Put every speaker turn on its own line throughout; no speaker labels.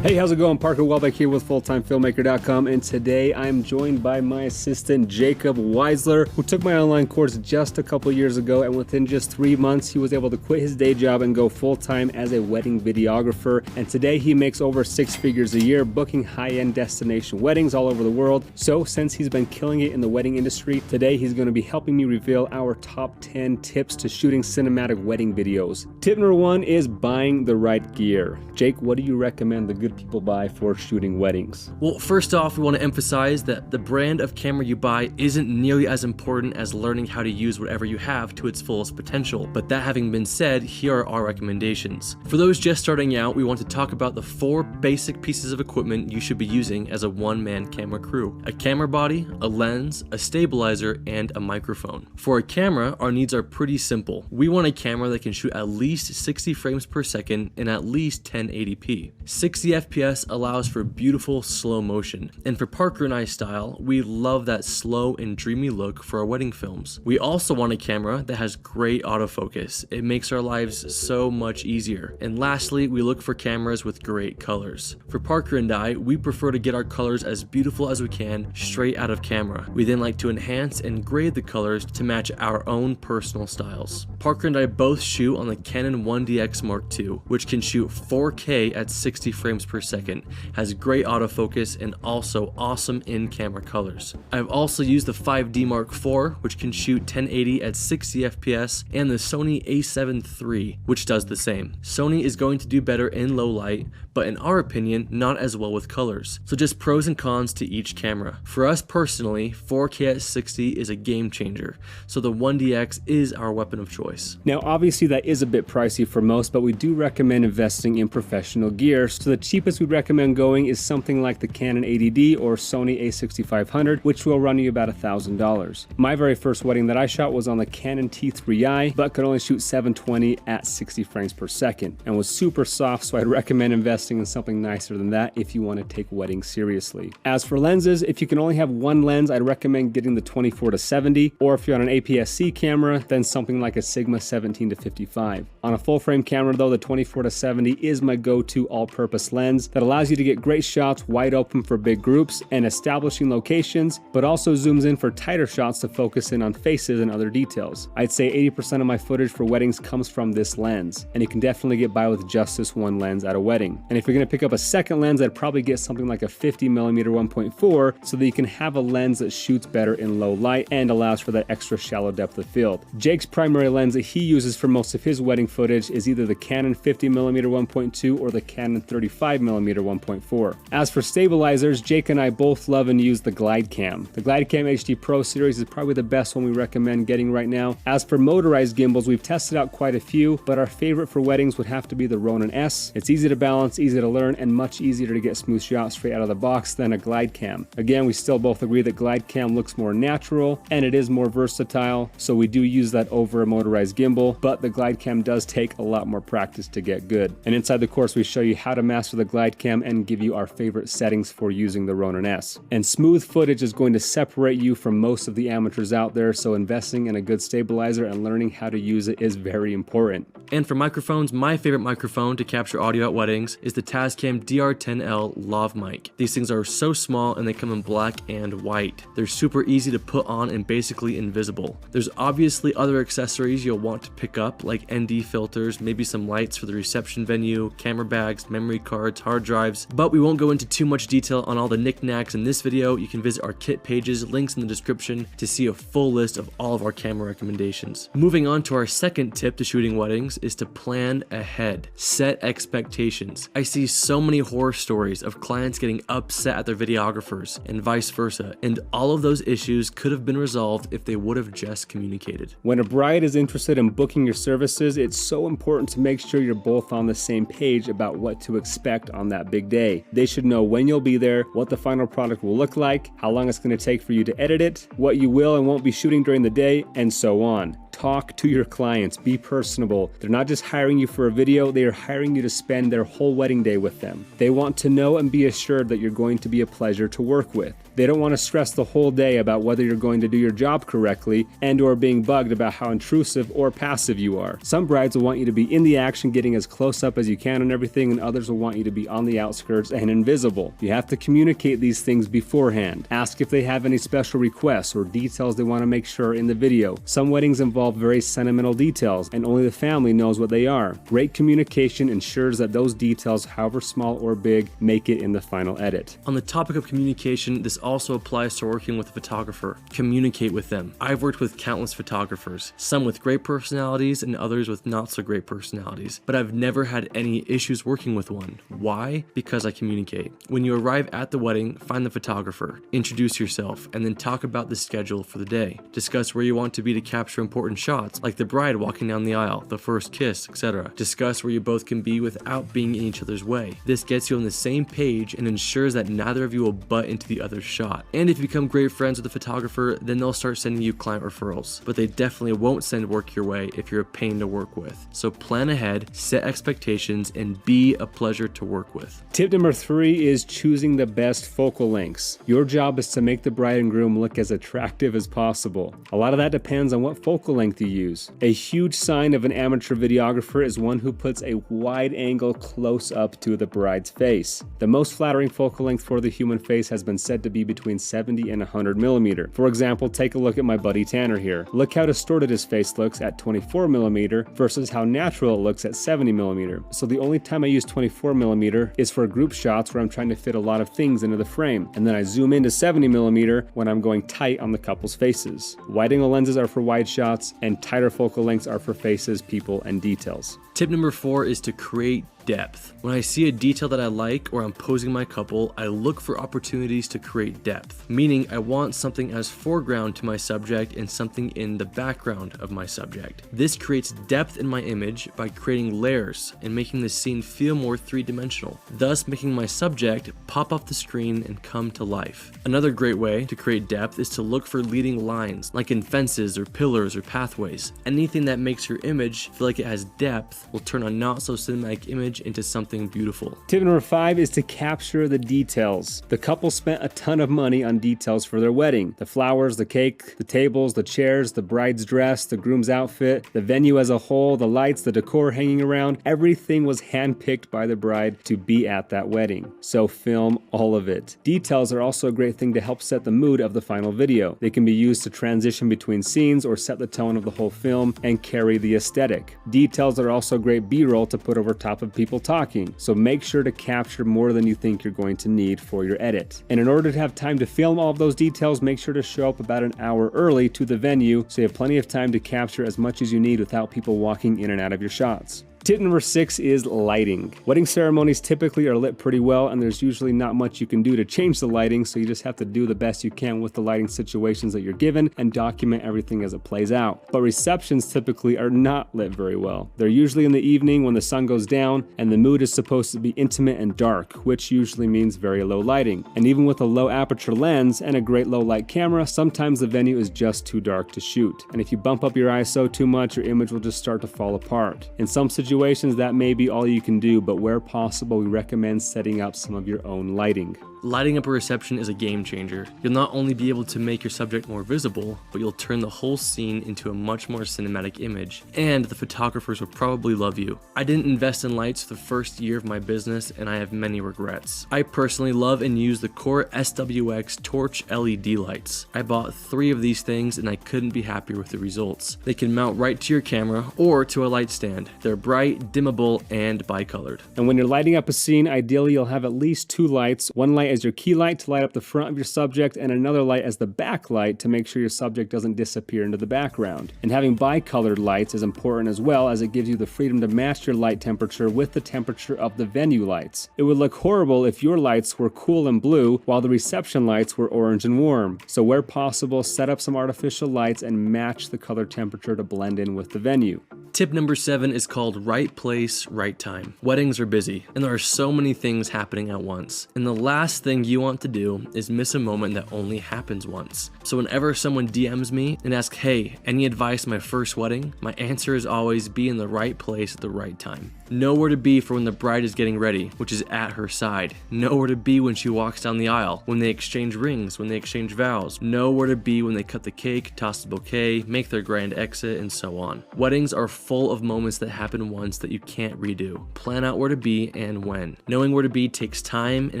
Hey, how's it going? Parker Welbeck here with FullTimeFilmmaker.com, and today I'm joined by my assistant Jacob Weisler, who took my online course just a couple years ago, and within just 3 months he was able to quit his day job and go full-time as a wedding videographer. And today he makes over 6 figures a year, booking high-end destination weddings all over the world. So since he's been killing it in the wedding industry, today he's going to be helping me reveal our top 10 tips to shooting cinematic wedding videos. Tip number 1 is buying the right gear. Jake, what do you recommend the good people buy for shooting weddings?
Well, first off, we want to emphasize that the brand of camera you buy isn't nearly as important as learning how to use whatever you have to its fullest potential. But that having been said, here are our recommendations. For those just starting out, we want to talk about the 4 basic pieces of equipment you should be using as a one-man camera crew: a camera body, a lens, a stabilizer, and a microphone. For a camera, our needs are pretty simple. We want a camera that can shoot at least 60 frames per second and at least 1080p. 60 FPS allows for beautiful slow motion, and for Parker and I's style, we love that slow and dreamy look for our wedding films. We also want a camera that has great autofocus. It makes our lives so much easier. And lastly, we look for cameras with great colors. For Parker and I, we prefer to get our colors as beautiful as we can straight out of camera. We then like to enhance and grade the colors to match our own personal styles. Parker and I both shoot on the Canon 1DX Mark II, which can shoot 4K at 60 frames per second, has great autofocus, and also awesome in-camera colors. I've also used the 5D Mark IV, which can shoot 1080 at 60 FPS, and the Sony a7 III, which does the same. Sony is going to do better in low light, but in our opinion, not as well with colors. So just pros and cons to each camera. For us personally, 4K at 60 is a game changer, so the 1DX is our weapon of choice.
Now, obviously that is a bit pricey for most, but we do recommend investing in professional gear. So the cheapest we'd recommend going is something like the Canon 80D or Sony a6500, which will run you about $1,000. My very first wedding that I shot was on the Canon T3i, but could only shoot 720 at 60 frames per second and was super soft, so I'd recommend investing in something nicer than that if you want to take weddings seriously. As for lenses, if you can only have one lens, I'd recommend getting the 24-70, or if you're on an APS-C camera, then something like a Sigma 17-55. On a full frame camera though, the 24-70 is my go-to all-purpose lens that allows you to get great shots wide open for big groups and establishing locations, but also zooms in for tighter shots to focus in on faces and other details. I'd say 80% of my footage for weddings comes from this lens, and you can definitely get by with just this one lens at a wedding. And if you're going to pick up a second lens, I'd probably get something like a 50mm 1.4 so that you can have a lens that shoots better in low light and allows for that extra shallow depth of field. Jake's primary lens that he uses for most of his wedding footage is either the Canon 50mm 1.2 or the Canon 35mm 1.4. As for stabilizers, Jake and I both love and use the GlideCam. The GlideCam HD Pro series is probably the best one we recommend getting right now. As for motorized gimbals, we've tested out quite a few, but our favorite for weddings would have to be the Ronin S. It's easy to balance, easy to learn, and much easier to get smooth shots straight out of the box than a GlideCam. Again, we still both agree that GlideCam looks more natural and it is more versatile, so we do use that over a motorized gimbal, but the GlideCam does take a lot more practice to get good. And inside the course, we show you how to master the GlideCam and give you our favorite settings for using the Ronin S. And smooth footage is going to separate you from most of the amateurs out there, so investing in a good stabilizer and learning how to use it is very important.
And for microphones, my favorite microphone to capture audio at weddings is the Tascam DR10L Lav mic. These things are so small and they come in black and white. They're super easy to put on and basically invisible. There's obviously other accessories you'll want to pick up, like ND filters, maybe some lights for the reception venue, camera bags, memory cards, hard drives, but we won't go into too much detail on all the knickknacks in this video. You can visit our kit pages, links in the description, to see a full list of all of our camera recommendations. Moving on to our second tip to shooting weddings is to plan ahead. Set expectations. I see so many horror stories of clients getting upset at their videographers and vice versa, and all of those issues could have been resolved if they would have just communicated.
When a bride is interested in booking your services, it's so important to make sure you're both on the same page about what to expect on that big day. They should know when you'll be there, what the final product will look like, how long it's going to take for you to edit it, what you will and won't be shooting during the day, and so on. Talk to your clients. Be personable. They're not just hiring you for a video, they are hiring you to spend their whole wedding day with them. They want to know and be assured that you're going to be a pleasure to work with. They don't want to stress the whole day about whether you're going to do your job correctly and or being bugged about how intrusive or passive you are. Some brides will want you to be in the action, getting as close up as you can and everything, and others will want you to be on the outskirts and invisible. You have to communicate these things beforehand. Ask if they have any special requests or details they want to make sure in the video. Some weddings involve very sentimental details, and only the family knows what they are. Great communication ensures that those details, however small or big, make it in the final edit.
On the topic of communication, this also applies to working with a photographer. Communicate with them. I've worked with countless photographers, some with great personalities and others with not so great personalities, but I've never had any issues working with one. Why? Because I communicate. When you arrive at the wedding, find the photographer, introduce yourself, and then talk about the schedule for the day. Discuss where you want to be to capture important shots, like the bride walking down the aisle, the first kiss, etc. Discuss where you both can be without being in each other's way. This gets you on the same page and ensures that neither of you will butt into the other's shot. And if you become great friends with the photographer, then they'll start sending you client referrals. But they definitely won't send work your way if you're a pain to work with. So plan ahead, set expectations, and be a pleasure to work with.
Tip number 3 is choosing the best focal lengths. Your job is to make the bride and groom look as attractive as possible. A lot of that depends on what focal length you use. A huge sign of an amateur videographer is one who puts a wide angle close up to the bride's face. The most flattering focal length for the human face has been said to be between 70 and 100 millimeter. For example, take a look at my buddy Tanner here. Look how distorted his face looks at 24 millimeter versus how natural it looks at 70 millimeter. So the only time I use 24 millimeter is for group shots where I'm trying to fit a lot of things into the frame. And then I zoom into 70 millimeter when I'm going tight on the couple's faces. Wide angle lenses are for wide shots and tighter focal lengths are for faces, people, and details.
Tip number 4 is to create depth. When I see a detail that I like or I'm posing my couple, I look for opportunities to create depth, meaning I want something as foreground to my subject and something in the background of my subject. This creates depth in my image by creating layers and making the scene feel more three-dimensional, thus making my subject pop off the screen and come to life. Another great way to create depth is to look for leading lines, like in fences or pillars or pathways. Anything that makes your image feel like it has depth will turn a not so cinematic image into something beautiful.
Tip number 5 is to capture the details. The couple spent a ton of money on details for their wedding. The flowers, the cake, the tables, the chairs, the bride's dress, the groom's outfit, the venue as a whole, the lights, the decor hanging around. Everything was handpicked by the bride to be at that wedding. So film all of it. Details are also a great thing to help set the mood of the final video. They can be used to transition between scenes or set the tone of the whole film and carry the aesthetic. Details are also great B-roll to put over top of people talking, so make sure to capture more than you think you're going to need for your edit. And in order to have time to film all of those details, make sure to show up about an hour early to the venue so you have plenty of time to capture as much as you need without people walking in and out of your shots. Tip number 6 is lighting. Wedding ceremonies typically are lit pretty well, and there's usually not much you can do to change the lighting, so you just have to do the best you can with the lighting situations that you're given and document everything as it plays out. But receptions typically are not lit very well. They're usually in the evening when the sun goes down, and the mood is supposed to be intimate and dark, which usually means very low lighting. And even with a low aperture lens and a great low light camera, sometimes the venue is just too dark to shoot. And if you bump up your ISO too much, your image will just start to fall apart. In some situations, that may be all you can do, but where possible, we recommend setting up some of your own lighting.
Lighting up a reception is a game changer. You'll not only be able to make your subject more visible, but you'll turn the whole scene into a much more cinematic image, and the photographers will probably love you. I didn't invest in lights the first year of my business, and I have many regrets. I personally love and use the Core SWX Torch LED lights. I bought 3 of these things and I couldn't be happier with the results. They can mount right to your camera or to a light stand. They're bright, dimmable, and bicolored.
And when you're lighting up a scene, ideally you'll have at least 2 lights, one light as your key light to light up the front of your subject and another light as the back light to make sure your subject doesn't disappear into the background. And having bicolored lights is important as well, as it gives you the freedom to match your light temperature with the temperature of the venue lights. It would look horrible if your lights were cool and blue while the reception lights were orange and warm. So where possible, set up some artificial lights and match the color temperature to blend in with the venue.
Tip number 7 is called right place, right time. Weddings are busy, and there are so many things happening at once. In the last last thing you want to do is miss a moment that only happens once. So whenever someone DMs me and asks, hey, any advice on my first wedding? My answer is always be in the right place at the right time. Know where to be for when the bride is getting ready, which is at her side. Know where to be when she walks down the aisle, when they exchange rings, when they exchange vows. Know where to be when they cut the cake, toss the bouquet, make their grand exit, and so on. Weddings are full of moments that happen once that you can't redo. Plan out where to be and when. Knowing where to be takes time and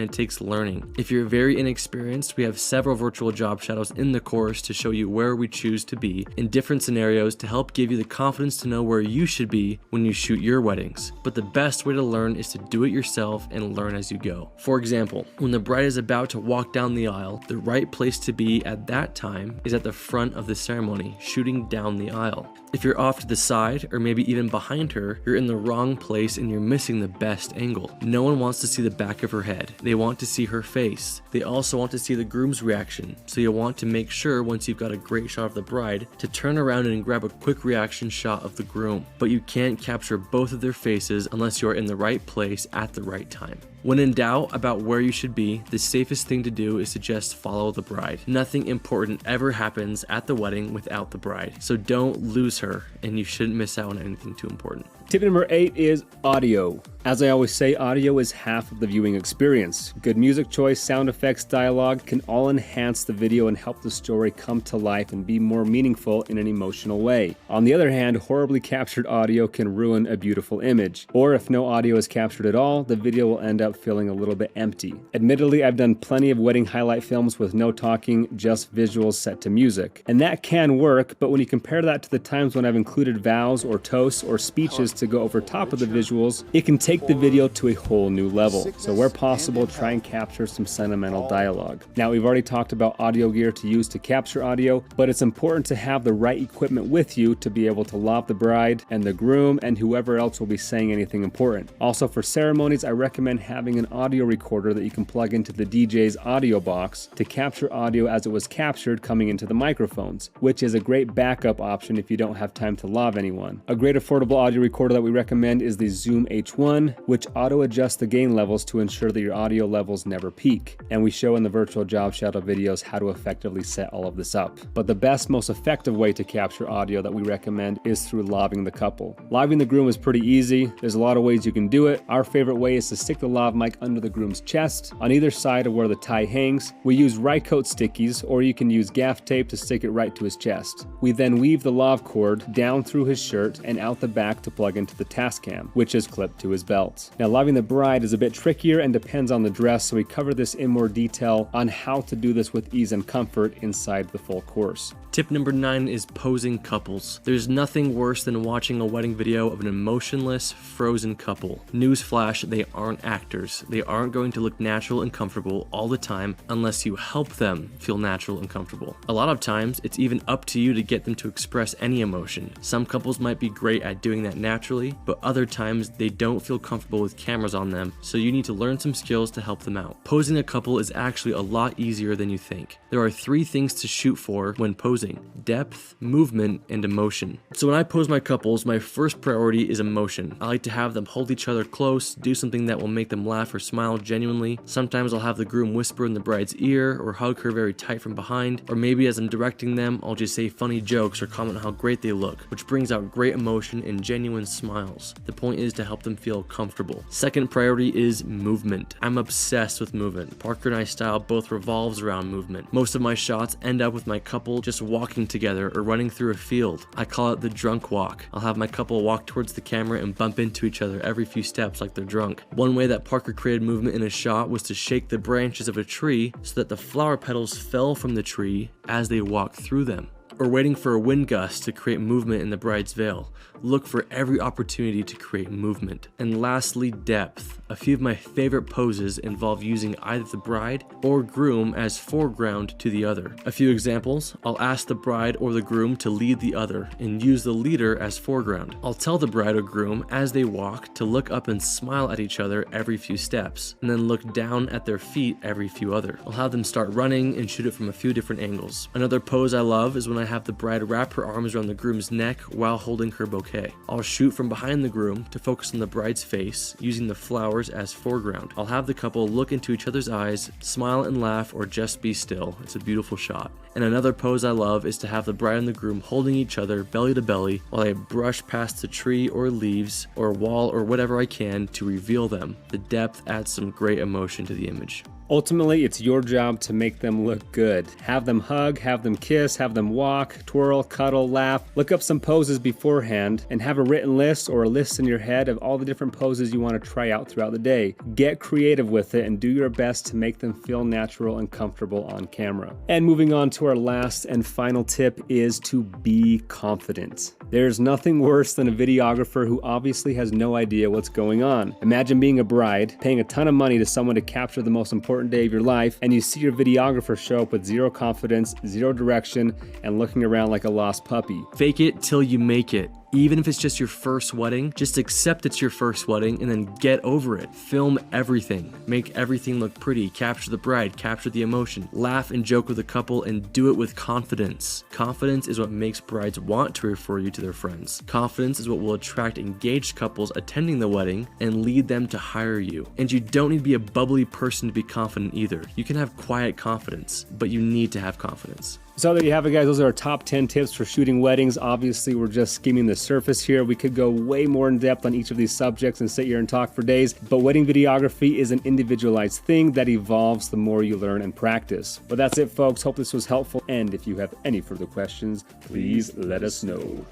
it takes learning. If you're very inexperienced, we have several virtual job shadows in the course to show you where we choose to be in different scenarios to help give you the confidence to know where you should be when you shoot your weddings. But the best way to learn is to do it yourself and learn as you go. For example, when the bride is about to walk down the aisle, the right place to be at that time is at the front of the ceremony, shooting down the aisle. If you're off to the side or maybe even behind her, you're in the wrong place and you're missing the best angle. No one wants to see the back of her head. They want to see her face. They also want to see the groom's reaction. So you'll want to make sure once you've got a great shot of the bride to turn around and grab a quick reaction shot of the groom. But you can't capture both of their faces unless you're in the right place at the right time. When in doubt about where you should be, the safest thing to do is to just follow the bride. Nothing important ever happens at the wedding without the bride. So don't lose her, and you shouldn't miss out on anything too important.
Tip number 8 is audio. As I always say, audio is half of the viewing experience. Good music choice, sound effects, dialogue can all enhance the video and help the story come to life and be more meaningful in an emotional way. On the other hand, horribly captured audio can ruin a beautiful image. Or if no audio is captured at all, the video will end up feeling a little bit empty. Admittedly, I've done plenty of wedding highlight films with no talking, just visuals set to music. And that can work, but when you compare that to the times when I've included vows or toasts or speeches to go over top of the visuals, it can take the video to a whole new level. So where possible, try and capture some sentimental dialogue. Now, we've already talked about audio gear to use to capture audio, but it's important to have the right equipment with you to be able to lob the bride and the groom and whoever else will be saying anything important. Also, for ceremonies, I recommend having an audio recorder that you can plug into the DJ's audio box to capture audio as it was captured coming into the microphones, which is a great backup option if you don't have time to lob anyone. A great affordable audio recorder that we recommend is the Zoom H1, which auto-adjusts the gain levels to ensure that your audio levels never peak. And we show in the virtual job shadow videos how to effectively set all of this up. But the best, most effective way to capture audio that we recommend is through lobbing the couple. Lobbing the groom is pretty easy. There's a lot of ways you can do it. Our favorite way is to stick the lav mic under the groom's chest on either side of where the tie hangs. We use Rycoat stickies, or you can use gaff tape to stick it right to his chest. We then weave the lav cord down through his shirt and out the back to plug into the Tascam, which is clipped to his belt. Now, lobbing the bride is a bit trickier and depends on the dress, so we cover this in more detail on how to do this with ease and comfort inside the full course.
Tip number 9 is posing couples. There's nothing worse than watching a wedding video of an emotionless, frozen couple. Newsflash, they aren't actors. They aren't going to look natural and comfortable all the time unless you help them feel natural and comfortable. A lot of times, it's even up to you to get them to express any emotion. Some couples might be great at doing that naturally, but other times they don't feel comfortable with cameras on them, so you need to learn some skills to help them out. Posing a couple is actually a lot easier than you think. There are 3 things to shoot for when posing: depth, movement, and emotion. So when I pose my couples, my first priority is emotion. I like to have them hold each other close, do something that will make them laugh or smile genuinely. Sometimes I'll have the groom whisper in the bride's ear or hug her very tight from behind, or maybe as I'm directing them, I'll just say funny jokes or comment how great they look, which brings out great emotion and genuine smiles. The point is to help them feel comfortable. Second priority is movement. I'm obsessed with movement. Parker and I style both revolves around movement. Most of my shots end up with my couple just walking together or running through a field. I call it the drunk walk. I'll have my couple walk towards the camera and bump into each other every few steps like they're drunk. One way that Parker created movement in a shot was to shake the branches of a tree so that the flower petals fell from the tree as they walked through them. Or waiting for a wind gust to create movement in the bride's veil. Look for every opportunity to create movement. And lastly, depth. A few of my favorite poses involve using either the bride or groom as foreground to the other. A few examples: I'll ask the bride or the groom to lead the other and use the leader as foreground. I'll tell the bride or groom as they walk to look up and smile at each other every few steps, and then look down at their feet every few other. I'll have them start running and shoot it from a few different angles. Another pose I love is when I to have the bride wrap her arms around the groom's neck while holding her bouquet. I'll shoot from behind the groom to focus on the bride's face, using the flowers as foreground. I'll have the couple look into each other's eyes, smile and laugh, or just be still. It's a beautiful shot. And another pose I love is to have the bride and the groom holding each other belly to belly while I brush past the tree or leaves or wall or whatever I can to reveal them. The depth adds some great emotion to the image.
Ultimately, it's your job to make them look good. Have them hug, have them kiss, have them walk, twirl, cuddle, laugh. Look up some poses beforehand and have a written list or a list in your head of all the different poses you want to try out throughout the day. Get creative with it and do your best to make them feel natural and comfortable on camera. And moving on to our last and final tip is to be confident. There's nothing worse than a videographer who obviously has no idea what's going on. Imagine being a bride, paying a ton of money to someone to capture the most important day of your life, and you see your videographer show up with zero confidence, zero direction, and looking around like a lost puppy.
Fake it till you make it. Even if it's just your first wedding, just accept it's your first wedding and then get over it. Film everything. Make everything look pretty. Capture the bride, capture the emotion. Laugh and joke with the couple and do it with confidence. Confidence is what makes brides want to refer you to their friends. Confidence is what will attract engaged couples attending the wedding and lead them to hire you. And you don't need to be a bubbly person to be confident either. You can have quiet confidence, but you need to have confidence.
So there you have it, guys. Those are our top 10 tips for shooting weddings. Obviously, we're just skimming the surface here. We could go way more in depth on each of these subjects and sit here and talk for days, but wedding videography is an individualized thing that evolves the more you learn and practice. But that's it, folks. Hope this was helpful. And if you have any further questions, please let us know.